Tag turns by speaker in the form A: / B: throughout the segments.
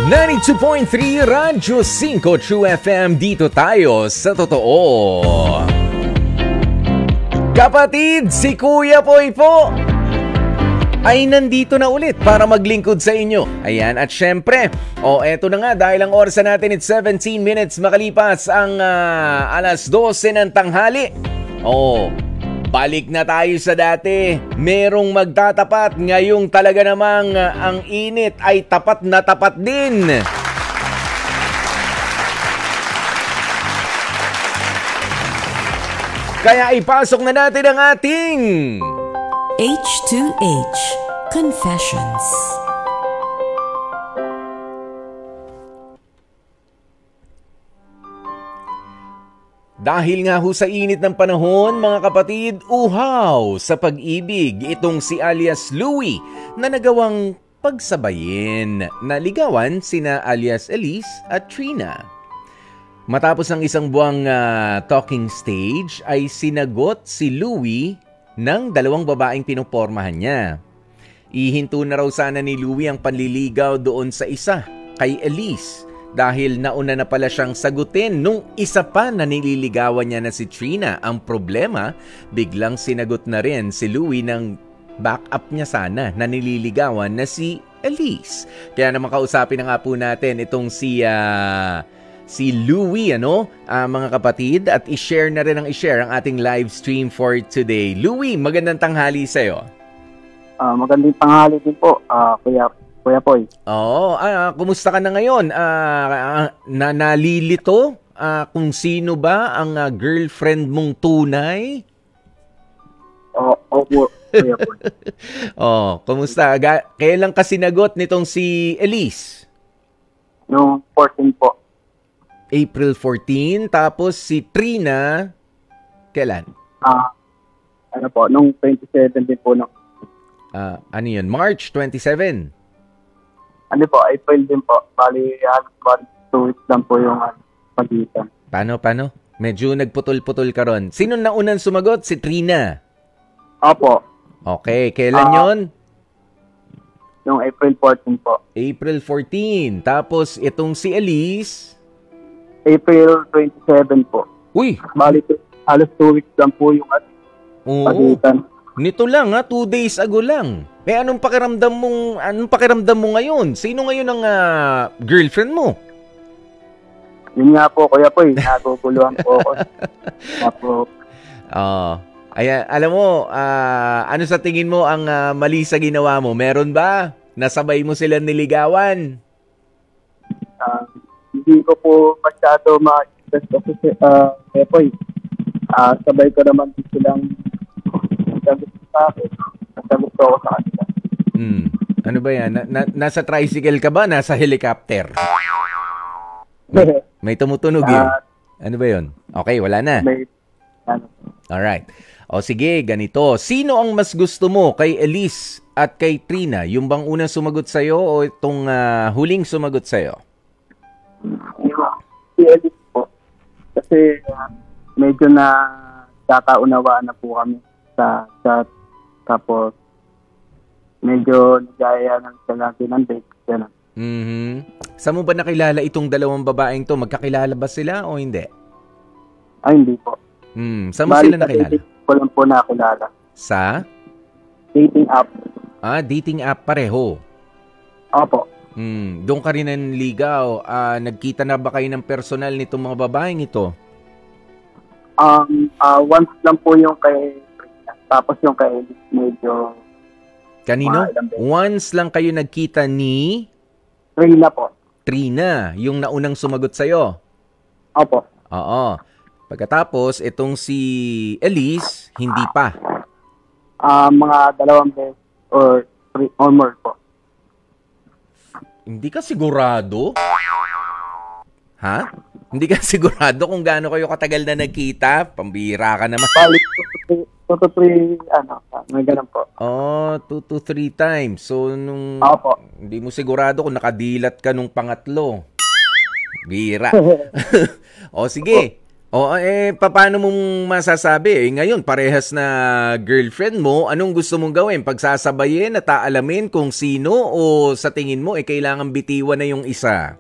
A: 92.3 Radyo 5 True FM, dito tayo sa totoo. Kapatid, si Kuya Poy po ay nandito na ulit para maglingkod sa inyo. Ayan, at syempre, eto na nga, dahil ang oras natin it's 17 minutes makalipas ang alas 12 ng tanghali. Balik na tayo sa dati. Merong magtatapat. Ngayong talaga namang ang init ay tapat na tapat din. Kaya ipasok na natin ang ating
B: H2H Confessions.
A: Dahil nga ho sa init ng panahon, mga kapatid, uhaw sa pag-ibig itong si alias Louie na nagawang pagsabayin na ligawan sina alias Elise at Trina. Matapos ang isang buwang talking stage ay sinagot si Louie ng dalawang babaeng pinopormahan niya. Ihinto na raw sana ni Louie ang panliligaw doon sa isa, kay Elise. Dahil nauna na pala siyang sagutin nung isa pa na nililigawan niya na si Trina. Ang problema, biglang sinagot na rin si Louie ng backup niya sana na nililigawan na si Elise. Kaya naman kausapin na nga po natin itong si Louie, mga kapatid, at i-share na rin ang ating live stream for today. Louie, magandang tanghali sa'yo.
C: Magandang tanghali din po, Kuya Poy.
A: Kumusta ka na ngayon? Nalilito kung sino ba ang girlfriend mong tunay?
C: Opo, Kuya Poy.
A: Kumusta? Kailan ka sinagot nitong si Elise?
C: Noong 14 po.
A: April 14. Tapos si Trina, kailan?
C: Noong 27 din po.
A: Ano yun? March 27?
C: April din po. Bali, 2 weeks lang po yung pagitan.
A: Paano? Medyo nagputol-putol ka ron. Sino na unang sumagot? Si Trina?
C: Opo.
A: Okay, kailan yon?
C: Yung April 14 po.
A: April 14. Tapos itong si Elise?
C: April 27 po.
A: Uy!
C: Bali, halos 2 weeks lang po yung pagitan.
A: Nito lang 2 days ago lang. Anong pakiramdam mo ngayon? Sino ngayon ang girlfriend mo?
C: Yun nga po, Kuya Poy, naguguluhan po ako.
A: Ayan, alam mo, ano sa tingin mo ang mali sa ginawa mo? Meron ba? Nasabay mo silang niligawan?
C: Hindi ko po masyado ma-express kasi, Kuya Poy, sabay ko naman silang sagot sa akin. Sagot ko ako sa kanila.
A: Ano ba yan? Nasa tricycle ka ba? Nasa helicopter? May tumutunog yun. Ano ba yun? Okay, wala na. Alright. Sige, ganito. Sino ang mas gusto mo kay Elise at kay Trina? Yung bang unang sumagot sa'yo o itong huling sumagot sa'yo?
C: Si Elise po. Kasi medyo na kakaunawaan na po kami sa chat. Tapos medyo nagaya ng lagi ng date.
A: Saan mo ba nakilala itong dalawang babaeng to? Magkakilala ba sila o hindi?
C: Ay, hindi po.
A: Saan mo sila nakilala?
C: Dating ko lang po nakilala.
A: Sa?
C: Dating app.
A: Dating app pareho?
C: Opo.
A: Doon ka rin nanligaw. Nagkita na ba kayo ng personal nitong mga babaeng ito?
C: Once lang po yung kay Trina. Tapos yung kay Elise medyo...
A: Kanino? Once lang kayo nagkita ni...
C: Trina po.
A: Trina, yung naunang sumagot sa'yo?
C: Opo.
A: Oo. Pagkatapos, itong si Elise, hindi pa?
C: Mga 2 beses or 3 or more po.
A: Hindi ka sigurado? Ha? Hindi ka sigurado kung gaano kayo katagal na nagkita? Pambira ka naman.
C: Balik 2 to 3, may ganun po.
A: 2 to 3 times. So,
C: Opo.
A: Hindi mo sigurado kung nakadilat ka nung pangatlo. Bira. Sige. O paano mong masasabi? Ngayon, parehas na girlfriend mo, anong gusto mong gawin? Pagsasabayin at aalamin kung sino o sa tingin mo, kailangan bitiwan na yung isa?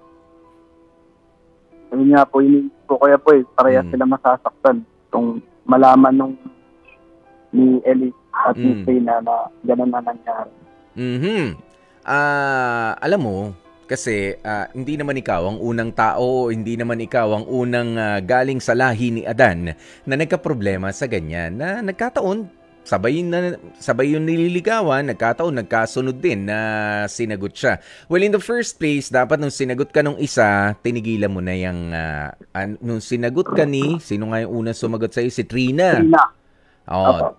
C: Ayun nga po, iniisip ko kaya po parehas sila masasaktan. Kung malaman nung ni Ellie at ni Trina na gano'n na nangyari.
A: Alam mo, kasi hindi naman ikaw ang unang tao, hindi naman ikaw ang unang galing sa lahi ni Adan na nagkaproblema sa ganyan, na nagkataon, sabay yung nililigawan, nagkataon, nagkasunod din na sinagot siya. Well, in the first place, dapat nung sinagot ka nung isa, tinigilan mo na yung, nung sinagot ka sino nga yung unang sumagot sa'yo? Si Trina.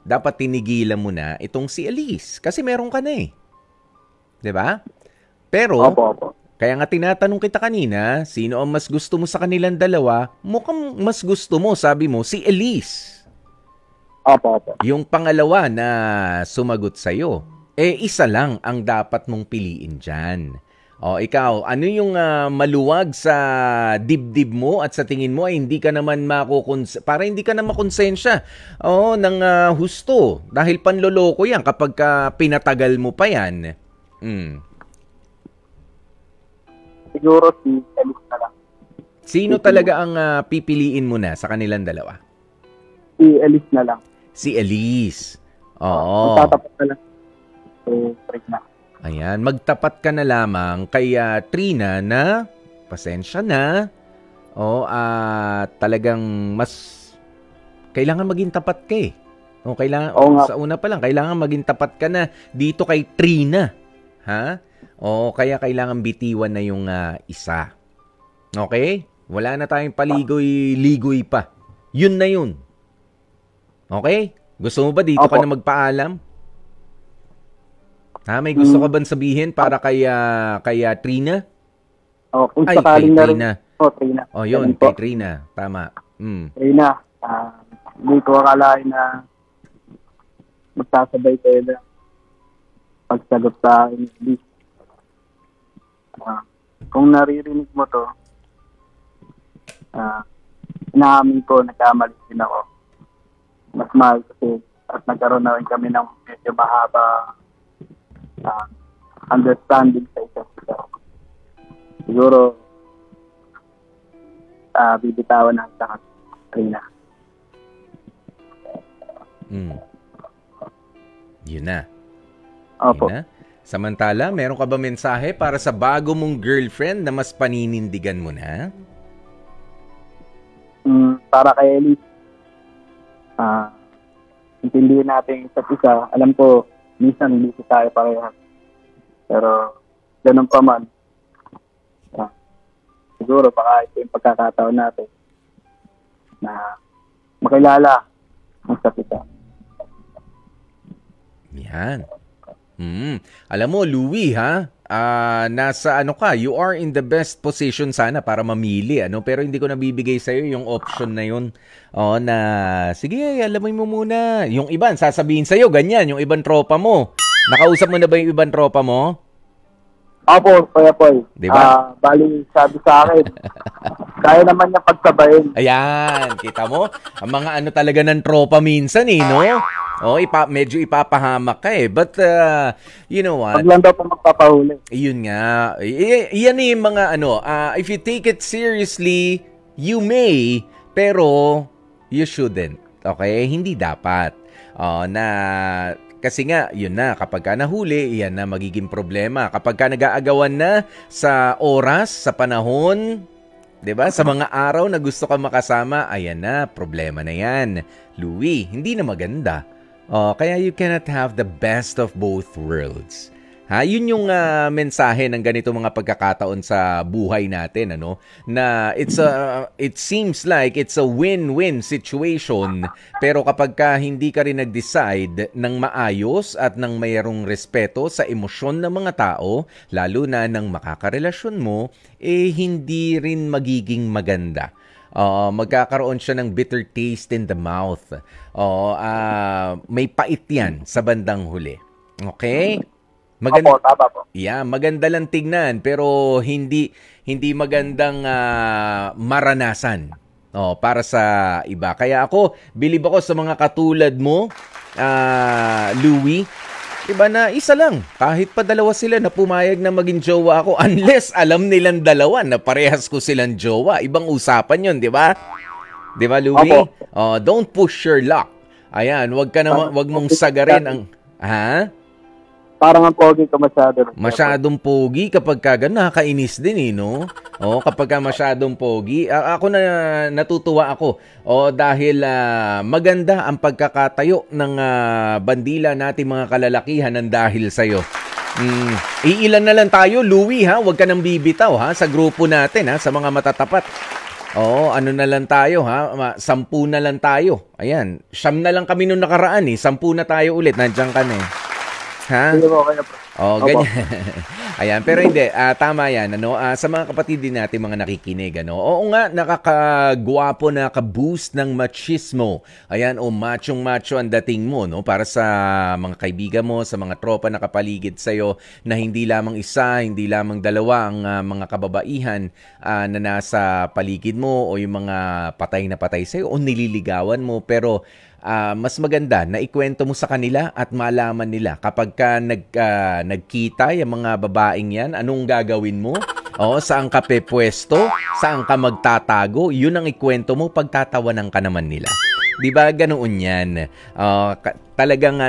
A: Dapat tinigilan mo na itong si Elise, kasi meron ka na eh. 'Di ba? Pero, kaya nga tinatanong kita kanina, sino ang mas gusto mo sa kanilang dalawa? Mukhang mas gusto mo, sabi mo, si Elise. Yung pangalawa na sumagot sa'yo. Isa lang ang dapat mong piliin dyan. Ikaw, ano yung maluwag sa dibdib mo at sa tingin mo ay hindi ka naman para hindi ka na makonsensya ng husto. Dahil panloloko yan kapag pinatagal mo pa yan.
C: Siguro si Elise na lang.
A: Sino talaga ang pipiliin mo na sa kanilang dalawa?
C: Si Elise na lang.
A: Si Elise.
C: Magtatapat na lang. Trina.
A: Ayan, magtapat ka na lamang kay Trina na pasensya na. Talagang mas kailangan maging tapat ka eh. Sa una pa lang, kailangan maging tapat ka na dito kay Trina. Ha? Kaya kailangan bitiwan na yung isa. Okay? Wala na tayong paligoy-ligoy pa. Yun na yun. Okay? Gusto mo ba dito ka na magpaalam? May gusto ka bang sabihin para kay Trina?
C: Kung sakaling na rin.
A: Trina. Yun, kay Trina. Tama.
C: Trina, hindi ko akalain na magsasabay kayo na pagsagot sa English. Kung naririnig mo to, inaamin ko, nagkamali din ako. Mas mahal kasi at nagkaroon na rin kami ng medyo mahaba understanding sa isa't isa. Siguro, bibitawan na sa Trina.
A: Yun na.
C: Opo.
A: Yun na. Samantala, meron ka ba mensahe para sa bago mong girlfriend na mas paninindigan mo na?
C: Para kay Elise, intindihin natin isa't isa. Alam ko, minsan hindi tayo parehas. Pero, ganun pa man. Siguro, baka ito yung pagkakataon natin na makilala ang isa't isa.
A: Yan. Alam mo, Louie, nasa you are in the best position sana para mamili, pero hindi ko nabibigay sa'yo yung option na yun. Na, sige, alamin mo muna. Yung iban, sasabihin sa'yo, ganyan, yung ibang tropa mo. Nakausap mo na ba yung ibang tropa mo?
C: Opo, Kuya Paul.
A: Diba?
C: Bali, sabi sa akin, kaya naman niya pagsabayin.
A: Ayan, kita mo? Ang mga talaga ng tropa minsan no? Medyo ipapahamak ka But, you know what?
C: Pag lang daw po magpapahuli.
A: Yun nga. Yan yung mga if you take it seriously, you may, pero you shouldn't. Okay? Hindi dapat. Kasi nga, yun na, kapag ka nahuli, yan na magiging problema. Kapag ka nag-aagawan na sa oras, sa panahon, 'di ba? Sa mga araw na gusto ka makasama, ayan na, problema na yan. Louie, hindi na maganda. Kaya you cannot have the best of both worlds. Yun yung mensahe ng ganito mga pagkakataon sa buhay natin, na it seems like it's a win-win situation, pero kapag ka hindi ka rin nag-decide ng maayos at ng mayroong respeto sa emosyon ng mga tao, lalo na ng makakarelasyon mo, hindi rin magiging maganda. Magkakaroon siya ng bitter taste in the mouth. May pait yan sa bandang huli. Okay?
C: Tama po.
A: Yeah, maganda lang tignan pero hindi magandang maranasan. para sa iba. Kaya ako, bilib ako sa mga katulad mo, Louie. Diba na isa lang, kahit pa dalawa sila na pumayag na maging jowa ako, unless alam nilang dalawa na parehas ko silang jowa. Ibang usapan yun, di ba? Di ba, Louie? Don't push your luck. Ayan, wag mong sagarin ang... Ha?
C: Parang ang pogi ka masyado.
A: Masyadong pogi kapag nakakainis din no? Kapag masyadong pogi. Ako na natutuwa ako. Dahil maganda ang pagkakatayo ng bandila nating mga kalalakihan ng dahil sa'yo. Iilan na lang tayo, Louie, ha? Huwag ka nang bibitaw, ha? Sa grupo natin, ha? Sa mga matatapat. Ano na lang tayo, ha? 10 na lang tayo. Ayan, 9 na lang kami nung nakaraan, 10 na tayo ulit. Nandiyan ka na, Ha? Ganyan. Ayan, pero hindi, tama yan, sa mga kapatid din natin mga nakikinig, Oo nga, nakakagwapo, nakaka-boost ng machismo. Ayan, machong-macho ang dating mo, para sa mga kaibigan mo, sa mga tropa na kapaligid sa'yo, na hindi lamang isa, hindi lamang dalawa ang mga kababaihan na nasa paligid mo, o yung mga patay na patay sa'yo, o nililigawan mo, pero mas maganda na ikwento mo sa kanila at malaman nila kapag ka nagkita yung mga babaeng yan, anong gagawin mo? Saan ka pepwesto? Saan ka magtatago? Yun ang ikwento mo, pagtatawanan ka naman nila. Di ba ganoon yan? Talagang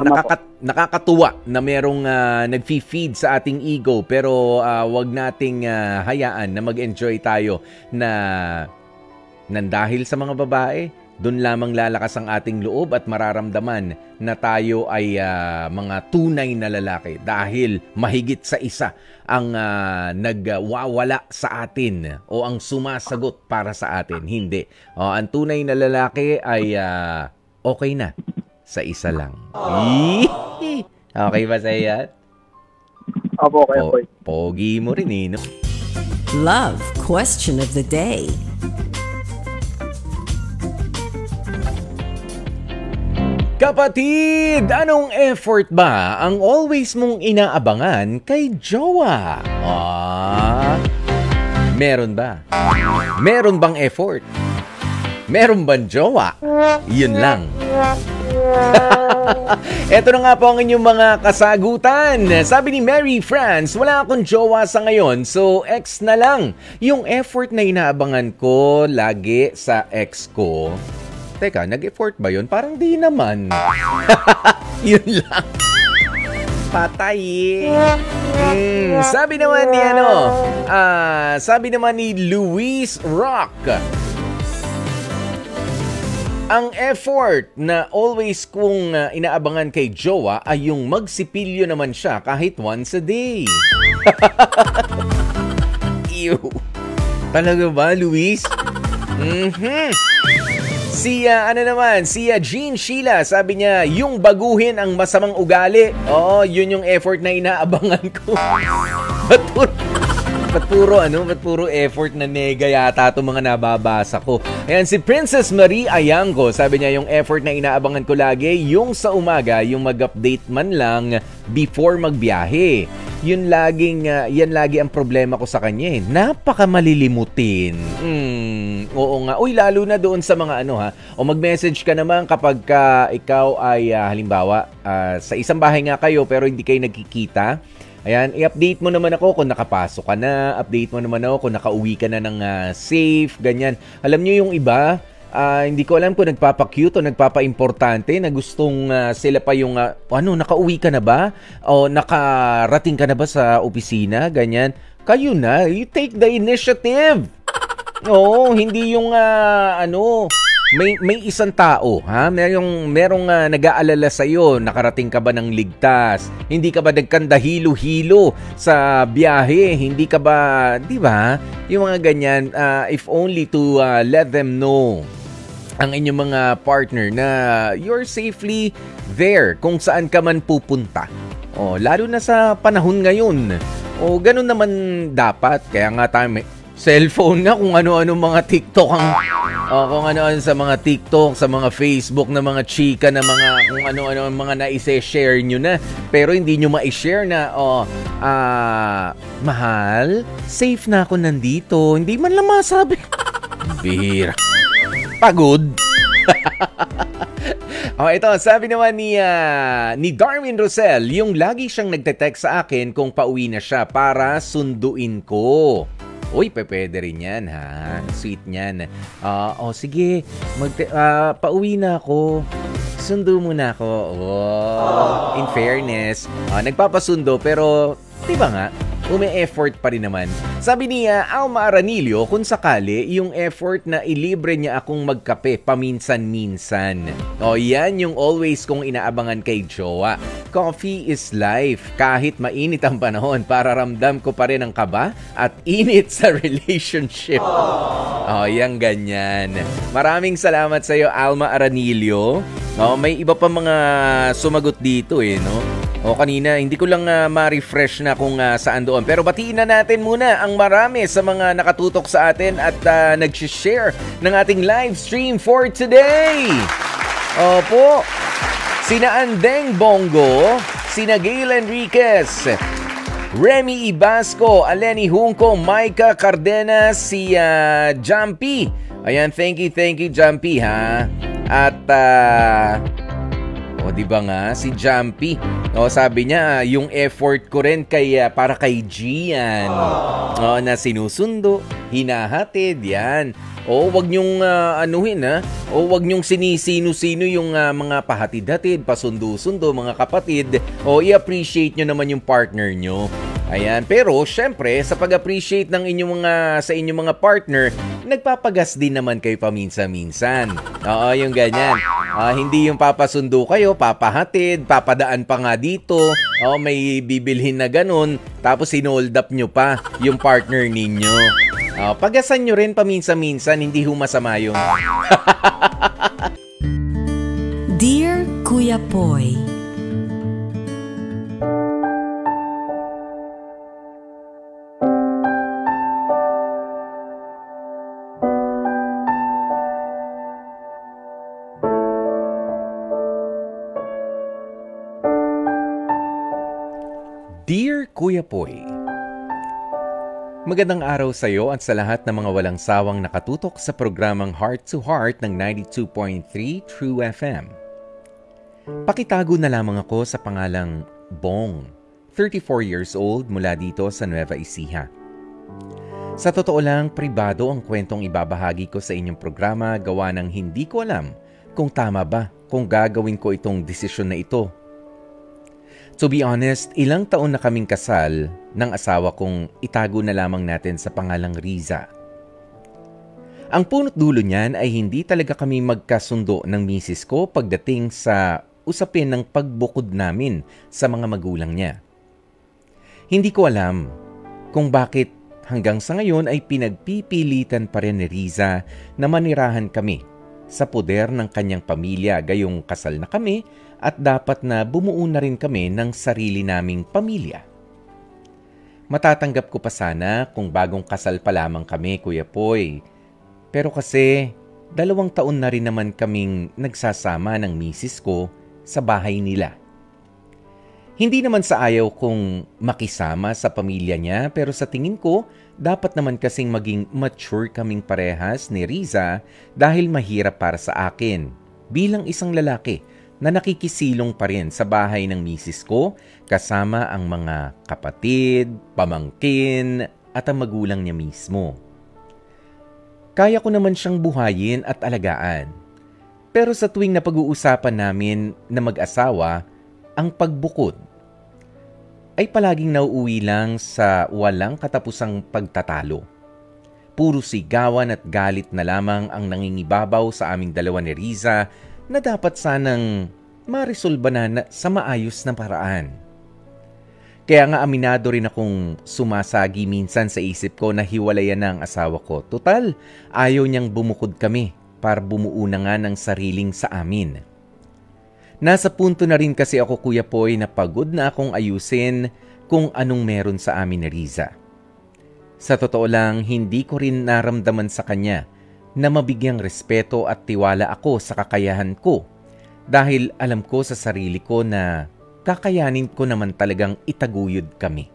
A: nakakatuwa na merong nag-feed sa ating ego, pero wag nating hayaan na mag-enjoy tayo na dahil sa mga babae. Doon lamang lalakas ang ating loob at mararamdaman na tayo ay mga tunay na lalaki dahil mahigit sa isa ang nagwawala sa atin o ang sumasagot para sa atin. Hindi. Ang tunay na lalaki ay okay na sa isa lang. Okay ba sa iyan?
C: Opo, okay.
A: Pogi mo rin, no?
B: Love question of the day.
A: Kapatid, anong effort ba ang always mong inaabangan kay jowa? Meron ba? Meron bang effort? Meron bang jowa? Yun lang. Eto na nga po ang inyong mga kasagutan. Sabi ni Mary France, wala akong jowa sa ngayon, so ex na lang. Yung effort na inaabangan ko lagi sa ex ko. Teka, nag-effort ba yun? Parang di naman. Yun lang. Patay. Sabi naman ni Luis Rock, ang effort na always kong inaabangan kay jowa ay yung magsipilyo naman siya kahit once a day. Ew. Talaga ba, Luis? Si Jean Sheila, sabi niya, yung baguhin ang masamang ugali. Yun yung effort na inaabangan ko. Ba't puro effort na nega yata itong mga nababasa ko. Ayan, si Princess Marie Ayango, sabi niya, yung effort na inaabangan ko lagi, yung sa umaga, yung mag-update man lang before magbiyahe. Yan lagi ang problema ko sa kanya. Napaka malilimutin. Oo nga. Uy, lalo na doon sa mga o mag-message ka naman kapag ikaw ay halimbawa sa isang bahay nga kayo pero hindi kayo nagkikita. Ayan, i-update mo naman ako kung nakapasok ka na, update mo naman ako kung nakauwi ka na ng safe, ganyan. Alam niyo yung iba, hindi ko alam kung nagpapa-cute o nagpapa-importante na gustong sila pa yung, nakauwi ka na ba? O nakarating ka na ba sa opisina? Ganyan. Kayo na, you take the initiative. Oo, hindi yung may isang tao, merong nag-aalala sa iyo, nakarating ka ba ng ligtas? Hindi ka ba nagkandahilo-hilo sa biyahe? Hindi ka ba, 'di ba? Yung mga ganyan, if only to let them know ang inyong mga partner na you're safely there kung saan ka man pupunta. Lalo na sa panahon ngayon. Ganun naman dapat. Kaya nga tayo cellphone nga kung ano-ano mga TikTok kung ano-ano sa mga TikTok, sa mga Facebook na mga chika na mga kung ano-ano mga na-share nyo na pero hindi nyo ma-share na mahal, safe na ako nandito, hindi man lang masabi. Bihira. pagod. Ito, sabi naman ni Darwin Rosel, yung lagi siyang nagte-text sa akin kung pauwi na siya para sunduin ko. Uy, pwede rin yan, ha? Sweet niyan. Sige, pauwi na ako. Sundo muna ako. In fairness, nagpapasundo pero, di ba nga, umi-effort pa rin naman. Sabi niya, Alma Aranilio, kung sakali, yung effort na ilibre niya akong magkape paminsan-minsan. Yan yung always kong inaabangan kay jowa. Coffee is life. Kahit mainit ang panahon, para ramdam ko pa rin ang kaba at init sa relationship. Yan ganyan. Maraming salamat sa iyo, Alma Aranilio. May iba pa mga sumagot dito no? Kanina, hindi ko lang ma-refresh na kung saan doon. Pero batiin na natin muna ang marami sa mga nakatutok sa atin at nag-share ng ating live stream for today. Opo, sina Andeng Bongo, sina Gail Enriquez, Remy Ibasco, Aleni Junco, Maika Cardenas, si Jumpy. Ayan, thank you Jumpy, ha. At di ba nga, si Jumpy, sabi niya, yung effort ko rin para kay Gian, na sinusundo, hinahatid, yan. Wag niyong anuhin, ha. Wag niyong sinisino-sino yung mga pahatid-hatid, pasundo-sundo, mga kapatid. I-appreciate nyo naman yung partner nyo. Ayan, pero syempre, sa pag-appreciate ng sa inyong mga partner, nagpapagas din naman kayo paminsan-minsan. Yung ganyan. Hindi yung papasundo kayo, papahatid, papadaan pa nga dito, may bibilhin na ganun, tapos sinold up nyo pa yung partner ninyo. Pagasan nyo rin paminsan-minsan, hindi masama yun.
B: Dear Kuya Poy,
A: Dear Kuya Poy, magandang araw sa iyo at sa lahat ng mga walang sawang nakatutok sa programang Heart to Heart ng 92.3 True FM. Pakitago na lamang ako sa pangalang Bong, 34 years old mula dito sa Nueva Ecija. Sa totoo lang, pribado ang kwentong ibabahagi ko sa inyong programa gawa ng hindi ko alam kung tama ba kung gagawin ko itong desisyon na ito. To be honest, ilang taon na kaming kasal ng asawa kong itago na lamang natin sa pangalang Riza. Ang punot dulo niyan ay hindi talaga kami magkasundo ng misis ko pagdating sa usapin ng pagbukod namin sa mga magulang niya. Hindi ko alam kung bakit hanggang sa ngayon ay pinagpipilitan pa rin ni Riza na manirahan kami sa poder ng kanyang pamilya gayong kasal na kami at dapat na bumuo na rin kami ng sarili naming pamilya. Matatanggap ko pa sana kung bagong kasal pa lamang kami, Kuya Poy. Pero kasi 2 taon na rin naman kaming nagsasama ng misis ko sa bahay nila. Hindi naman sa ayaw kong makisama sa pamilya niya pero sa tingin ko dapat naman kasing maging mature kaming parehas ni Riza dahil mahirap para sa akin bilang isang lalaki na nakikisilong pa rin sa bahay ng misis ko kasama ang mga kapatid, pamangkin at ang magulang niya mismo. Kaya ko naman siyang buhayin at alagaan. Pero sa tuwing na pag-uusapan namin na mag-asawa, ang pagbukod ay palaging nauuwi lang sa walang katapusang pagtatalo. Puro sigawan at galit na lamang ang nangingibabaw sa aming dalawa ni Riza na dapat sanang maresolba na sa maayos na paraan. Kaya nga aminado rin akong sumasagi minsan sa isip ko na hiwalayan na ang asawa ko. Total, ayaw niyang bumukod kami para bumuo na nga ng sariling sa amin. Nasa punto na rin kasi ako, Kuya Poy, na pagod na akong ayusin kung anong meron sa amin ni Riza. Sa totoo lang, hindi ko rin naramdaman sa kanya na mabigyang respeto at tiwala ako sa kakayahan ko dahil alam ko sa sarili ko na kakayanin ko naman talagang itaguyod kami.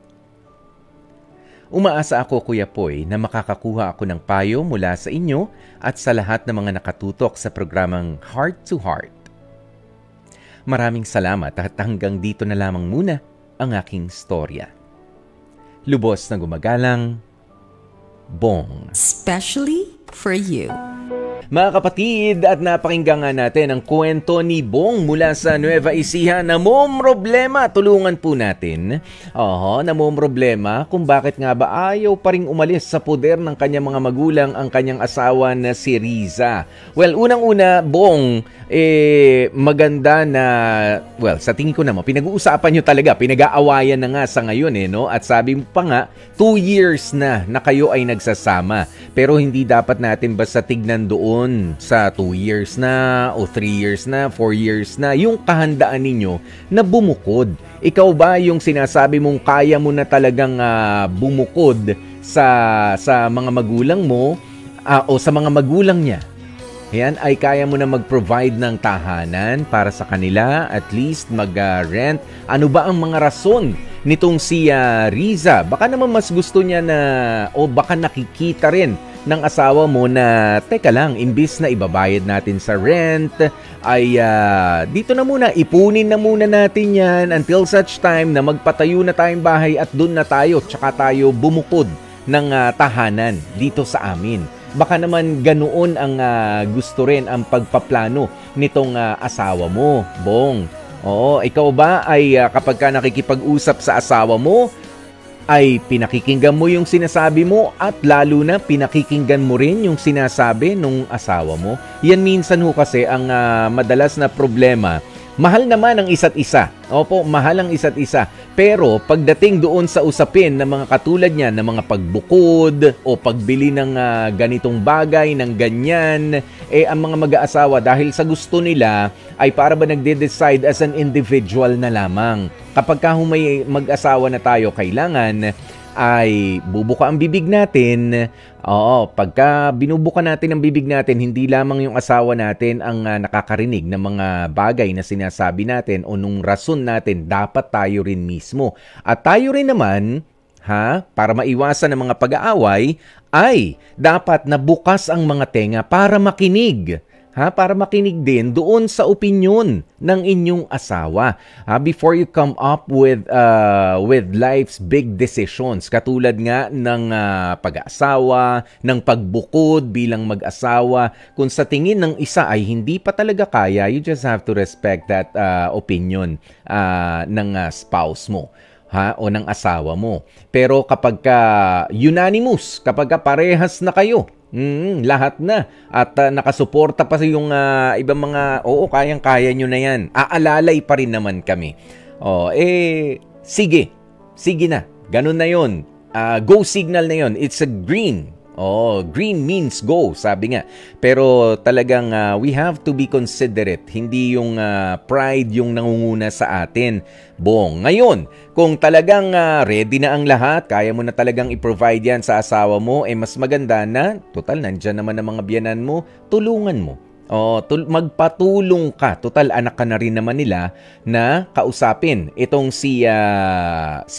A: Umaasa ako, Kuya Poy, na makakakuha ako ng payo mula sa inyo at sa lahat ng mga nakatutok sa programang Heart to Heart. Maraming salamat at hanggang dito na lamang muna ang aking storya. Lubos na gumagalang, Bong.
B: Especially for you.
A: Mga kapatid, at napakinggan nga natin ang kwento ni Bong mula sa Nueva Ecija na problema. Tulungan po natin. Problema kung bakit nga ba ayaw pa ring umalis sa poder ng kanyang mga magulang ang kanyang asawa na si Riza. Well, unang-una, Bong, maganda na, sa tingin ko naman, pinag-uusapan nyo talaga, pinag-aawayan na nga sa ngayon no? At sabi mo pa nga, 2 years na kayo ay nagsasama. Pero hindi dapat natin basta tignan doon sa 2 years na, o 3 years na, 4 years na, yung kahandaan ninyo na bumukod. Ikaw ba yung sinasabi mong kaya mo na talagang bumukod sa mga magulang mo o sa mga magulang niya? Ayan, ay kaya mo na mag-provide ng tahanan para sa kanila, at least mag-rent. Ano ba ang mga rason nitong si Riza? Baka naman mas gusto niya na, o baka nakikita rin ng asawa mo na, teka lang, imbis na ibabayad natin sa rent, ay dito na muna, ipunin na muna natin yan until such time na magpatayo na tayong bahay at doon na tayo, tsaka tayo bumukod ng tahanan dito sa amin. Baka naman ganoon ang gusto rin ang pagpaplano nitong asawa mo, Bong. Oo, ikaw ba ay kapag ka nakikipag-usap sa asawa mo, ay pinakikinggan mo yung sinasabi mo at lalo na pinakikinggan mo rin yung sinasabi nung asawa mo? Yan minsan ho kasi ang madalas na problema. Mahal naman ang isa't isa. Opo, mahal ang isa't isa. Pero pagdating doon sa usapin ng mga katulad niyan, ng mga pagbukod o pagbili ng ganitong bagay, ng ganyan, ang mga mag-aasawa dahil sa gusto nila ay para ba nagde-decide as an individual na lamang. Kapag may mag-asawa na tayo, kailangan ay bubuka ang bibig natin. Oo, pagka binubuka natin ang bibig natin, hindi lamang yung asawa natin ang nakakarinig ng mga bagay na sinasabi natin o nung rason natin, dapat tayo rin mismo. At tayo rin naman, para maiwasan ang mga pag-aaway, ay dapat na bukas ang mga tenga para makinig. Para makinig din doon sa opinyon ng inyong asawa. Before you come up with life's big decisions, katulad nga ng pag-aasawa, ng pagbukod bilang mag-asawa, kung sa tingin ng isa ay hindi pa talaga kaya, you just have to respect that opinion ng spouse mo. O ng asawa mo. Pero kapag unanimous, kapag parehas na kayo, lahat na. At nakasuporta pa yung ibang mga, kayang-kaya nyo na yan. Aalalay pa rin naman kami. Sige na. Ganun na yon. Go signal na yon. It's a green. Green means go, sabi nga. Pero talagang we have to be considerate. Hindi yung pride yung nangunguna sa atin. Bong. Ngayon, kung talagang ready na ang lahat, kaya mo na talagang i-provide yan sa asawa mo, mas maganda na, total, nandyan naman ang mga biyanan mo, tulungan mo. Magpatulong ka. Total, anak ka na rin naman nila na kausapin itong si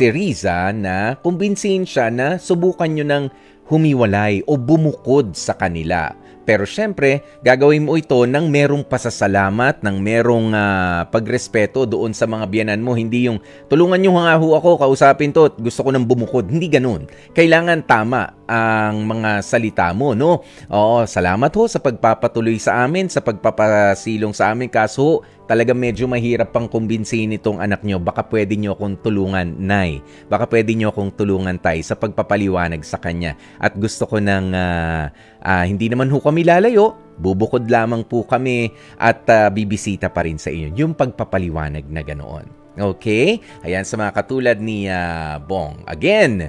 A: Riza na kumbinsihin siya na subukan nyo ng humiwalay o bumukod sa kanila. Pero syempre, gagawin mo ito nang merong pasasalamat, nang merong pagrespeto doon sa mga biyanan mo. Hindi yung, tulungan nyo nga ho ako, kausapin to, gusto ko nang bumukod. Hindi ganun. Kailangan tama ang mga salita mo, no? Salamat ho sa pagpapatuloy sa amin, sa pagpapasilong sa amin. Kaso, talaga medyo mahirap pang kumbinsihin itong anak nyo. Baka pwede nyo akong tulungan, Nay. Baka pwede nyo akong tulungan, Tay, sa pagpapaliwanag sa kanya. At gusto ko ng hindi naman ho kami lalayo, bubukod lamang po kami at bibisita pa rin sa inyo. Yung pagpapaliwanag na ganoon. Okay? Ayan, sa mga katulad ni Bong. Again,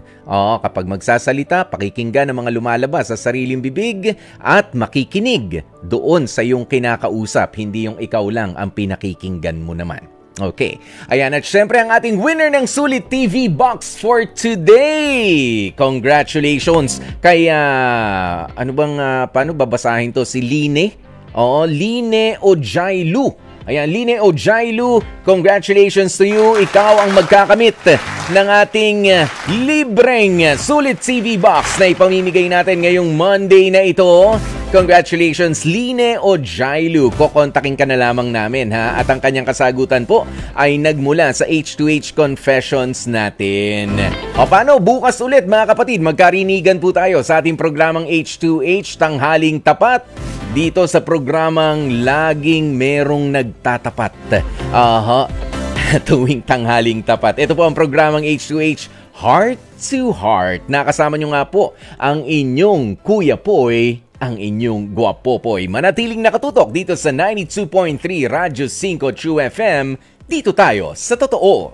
A: kapag magsasalita, pakikinggan ang mga lumalabas sa sariling bibig at makikinig doon sa iyong kinakausap. Hindi yung ikaw lang ang pinakikinggan mo naman. Okay. Ayan, at syempre ang ating winner ng Sulit TV Box for today. Congratulations kay, paano babasahin to? Si Line. Line Ojailu. Ayan, Line Ojailu, congratulations to you. Ikaw ang magkakamit ng ating libreng sulit CV box na ipamimigay natin ngayong Monday na ito. Congratulations, Line Ojailu. Kokontakin ka na lamang namin, ha? At ang kanyang kasagutan po ay nagmula sa H2H Confessions natin. O paano? Bukas ulit mga kapatid, magkarinigan po tayo sa ating programang H2H Tanghaling Tapat dito sa programang Laging Merong Nagtatapat. Tuwing Tanghaling Tapat. Ito po ang programang H2H Heart to Heart. Nakasama nyo nga po ang inyong Kuya Poy, ang inyong Guwapopoy. Manatiling nakatutok dito sa 92.3 Radyo 5 True FM. Dito tayo sa totoo.